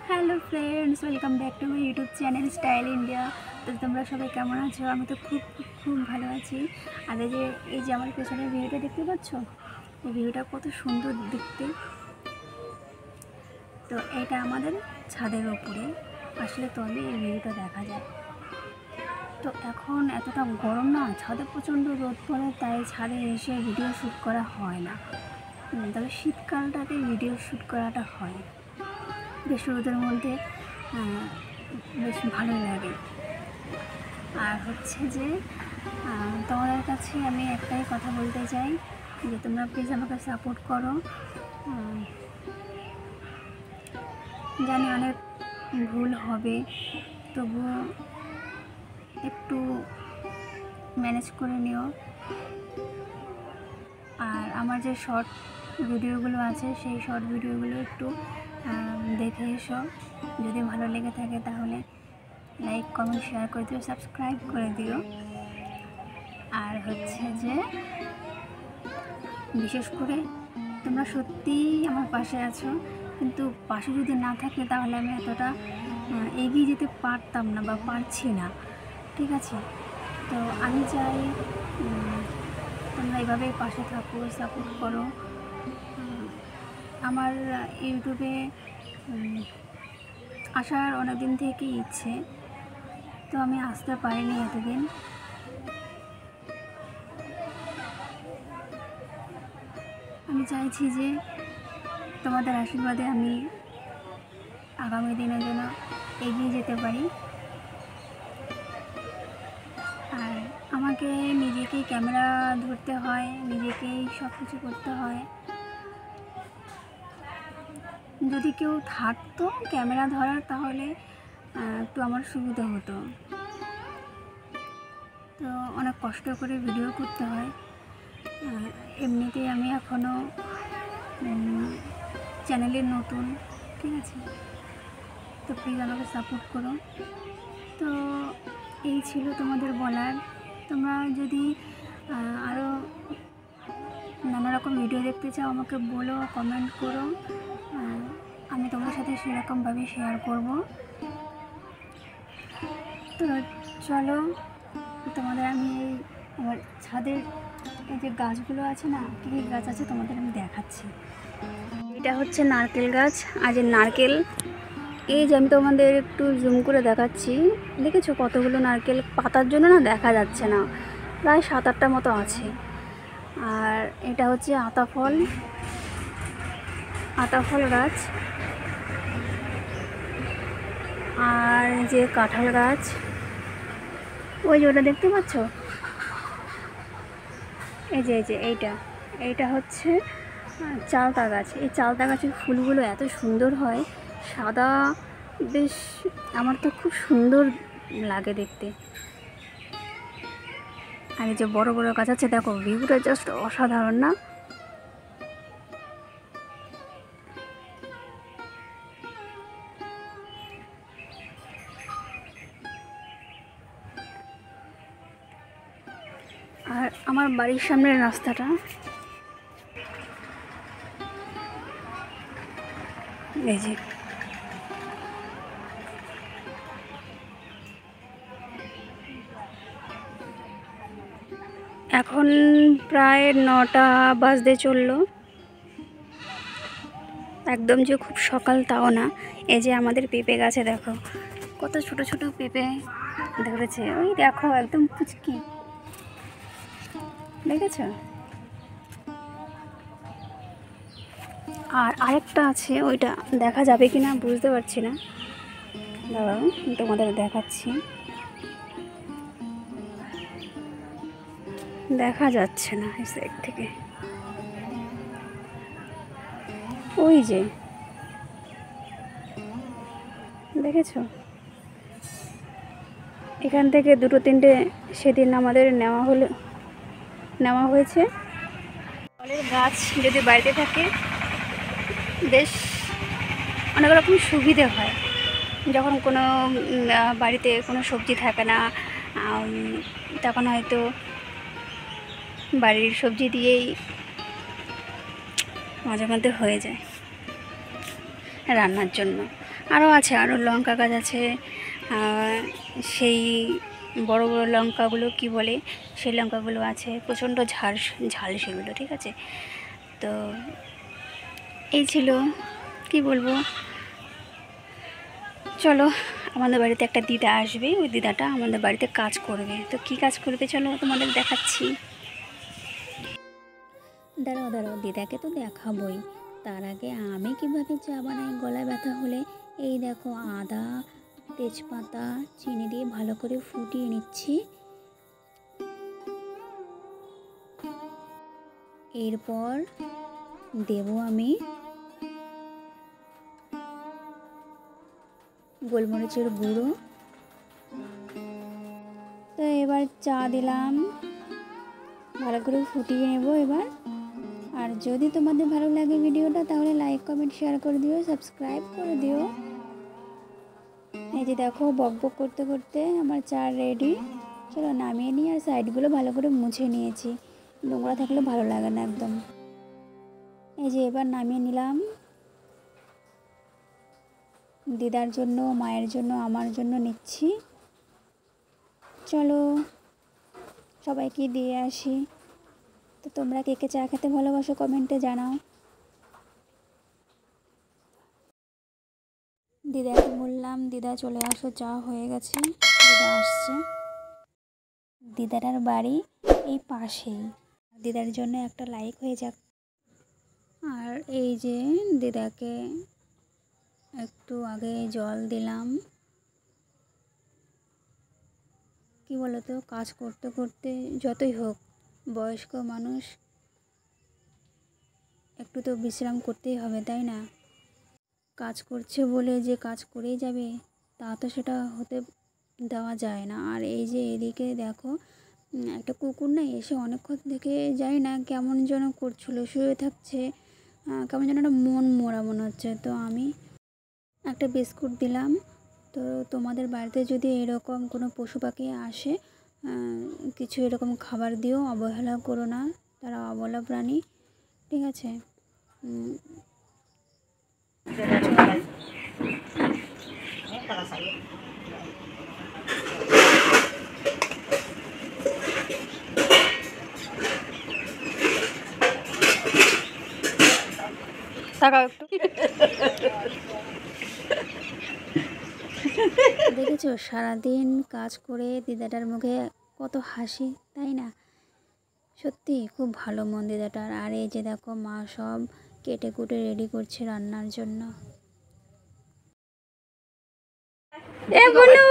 Hello friends, welcome back to my YouTube channel style India. তো তোমরা সবাই কেমন আছো? আমি তো খুব খুব ভালো আছি। আর এই যে আমার পেছনের ভিউটা দেখতে পাচ্ছ, এই ভিউটা কত সুন্দর দেখতে। তো এটা আমাদের ছাদের ওপরে আসলে তবে এই ভিউটা দেখা যায়। তো এখন এতটা গরম না, ছাদে প্রচণ্ড রোদ পড়ে, তাই ছাদে এসে ভিডিও শ্যুট করা হয় না। তবে শীতকালটাতে ভিডিও শ্যুট করাটা হয়, বেশ রোদের মধ্যে বেশ ভালোই লাগে। আর হচ্ছে যে তোমাদের কাছে আমি একটাই কথা বলতে চাই যে তোমরা প্লিজ আমাকে সাপোর্ট করো। জানি অনেক ভুল হবে, তবুও একটু ম্যানেজ করে নিও। আর আমার যে শর্ট ভিডিওগুলো আছে সেই শর্ট ভিডিওগুলো একটু দেখে এসো। যদি ভালো লেগে থাকে তাহলে লাইক, কমেন্ট, শেয়ার করে দিও, সাবস্ক্রাইব করে দিও। আর হচ্ছে যে বিশেষ করে তোমরা সত্যিই আমার পাশে আছো, কিন্তু পাশে যদি না থাকে তাহলে আমি এতটা এগিয়ে যেতে পারতাম না বা পারছি না, ঠিক আছে? তো আমি চাই তোমরা এভাবেই পাশে থাকো, সাপোর্ট করো। আমার ইউটিউবে আসার অনেক দিন থেকেই ইচ্ছে, তো আমি আসতে পারিনি এতদিন। আমি চাইছি যে তোমাদের আশীর্বাদে আমি আগামী দিনের জন্য এগিয়ে যেতে পারি। আর আমাকে নিজেকেই ক্যামেরা ধরতে হয়, নিজেকেই সব কিছু করতে হয়। যদি কেউ থাকতো ক্যামেরা ধরার তাহলে একটু আমার সুবিধা হতো। তো অনেক কষ্ট করে ভিডিও করতে হয়। এমনিতেই আমি এখনও চ্যানেলের নতুন, ঠিক আছে? তো প্লিজ আমাকে সাপোর্ট করো। তো এই ছিল তোমাদের বলার। তোমরা যদি আরও নানা রকম ভিডিও দেখতে চাও আমাকে বলো, কমেন্ট করো, আমি তোমাদের সাথে সেরকমভাবে শেয়ার করব। তো চলো, তোমাদের আমি আমার ছাদের এই যে গাছগুলো আছে না, কী কী গাছ আছে তোমাদের আমি দেখাচ্ছি। এটা হচ্ছে নারকেল গাছ। আর যে নারকেল, এই যে আমি তোমাদের একটু জুম করে দেখাচ্ছি, দেখেছো কতগুলো নারকেল? পাতার জন্য না দেখা যাচ্ছে না, প্রায় 7-8টা মতো আছে। আর এটা হচ্ছে আতাফল গাছ। আর যে কাঁঠাল গাছ, ওই যে ওটা দেখতে পাচ্ছ, এই যে এইটা হচ্ছে চালতা গাছ। এই চালতা গাছের ফুলগুলো এত সুন্দর হয়, সাদা, বেশ আমার তো খুব সুন্দর লাগে দেখতে। আর এই যে বড় বড় গাছ আছে, দেখো ভিউটা জাস্ট অসাধারণ না? আর আমার বাড়ির সামনের রাস্তাটা, এই যে এখন প্রায় 9টা বাজতে চললো। একদম যে খুব সকাল তাও না। এই যে আমাদের পেঁপে গাছে দেখো কত ছোট ছোট পেঁপে ধরেছে, ওই দেখো একদম পুচকি, দেখেছ? আর আরেকটা আছে, ওইটা দেখা যাবে কি না বুঝতে পারছি না, দাঁড়াও তোমাদের দেখাচ্ছি। দেখা যাচ্ছে না এই সাইড থেকে, ওই যে দেখেছো? এখান থেকে 2-3টে সেদিন আমাদের নেওয়া হয়েছে। ফলের গাছ যদি বাড়িতে থাকে বেশ অনেক রকম সুবিধে হয়। যখন কোনো বাড়িতে কোনো সবজি থাকে না, তখন হয়তো বাড়ির সবজি দিয়েই মাঝে মধ্যে হয়ে যায় রান্নার জন্য। আরও আছে, আরও লঙ্কা গাছ আছে। সেই বড় বড় লঙ্কাগুলো কি বলে, সেই লঙ্কাগুলো আছে, প্রচণ্ড ঝাল ঝাল সেগুলো, ঠিক আছে। তো এই ছিল, কি বলবো, চলো আমাদের বাড়িতে একটা দিদা আসবে, ওই দিদাটা আমাদের বাড়িতে কাজ করবে। তো কি কাজ করবে চলো তোমাদের দেখাচ্ছি। দাঁড়াও দাঁড়াও, দিদাকে তো দেখাবই, তার আগে আমি কীভাবে চা বানাই গলায় ব্যথা হলে। এই দেখো, আদা, তেজপাতা, চিনি দিয়ে ভালো করে ফুটিয়ে নিচ্ছি। এরপর দেব আমি গোলমরিচের গুঁড়ো। তো এবার চা দিলাম, ভালো করে ফুটিয়ে নেব এবার। আর যদি তোমাদের ভালো লাগে ভিডিওটা, তাহলে লাইক কমেন্ট শেয়ার করে দিও, সাবস্ক্রাইব করে দিও। এই যে দেখো, বক বক করতে করতে আমার চা রেডি। চলো নামিয়ে নিই, আর সাইডগুলো ভালো করে মুছে নিয়েছি, নোংরা থাকলে ভালো লাগে না একদম। এই যে এবার নামিয়ে নিলাম, দিদার জন্য, মায়ের জন্য, আমার জন্য নিচ্ছি। চলো সবাইকে দিয়ে আসি। তো তোমরা কে কে চা খেতে ভালোবাসো কমেন্টে জানাও। দিদাকে বললাম, দিদা চলে আসো, চা হয়ে গেছে। দিদা আসছে। দিদাটার বাড়ি এই পাশেই, দিদার জন্য একটা লাইক হয়ে যাক। আর এই যে দিদাকে একটু আগে জল দিলাম। কি বলো তো, কাজ করতে করতে যতই হোক, বয়স্ক মানুষ, একটু তো বিশ্রাম করতেই হবে, তাই না? কাজ করছে বলে যে কাজ করেই যাবে, তা তো সেটা হতে দেওয়া যায় না। আর এই যে এদিকে দেখো, একটা কুকুর না এসে অনেকক্ষণ থেকে যাই না কেমন যেন করছিল, শুয়ে থাকছে, কেমন যেন একটা মন মরা মনে হচ্ছে। তো আমি একটা বিস্কুট দিলাম। তো তোমাদের বাড়িতে যদি এরকম কোনো পশু পাখি আসে, কিছু এরকম খাবার দিও, অবহেলা করো না, তারা অবলা প্রাণী, ঠিক আছে। তাকাও একটু। দেখেছো, সারাদিন কাজ করে দিদাটার মুখে কত হাসি, তাই না? সত্যি খুব ভালো মন দিদাটার। আর এই যে দেখো, মা সব কেটে কুটে রেডি করছে রান্নার জন্য। এ বলু।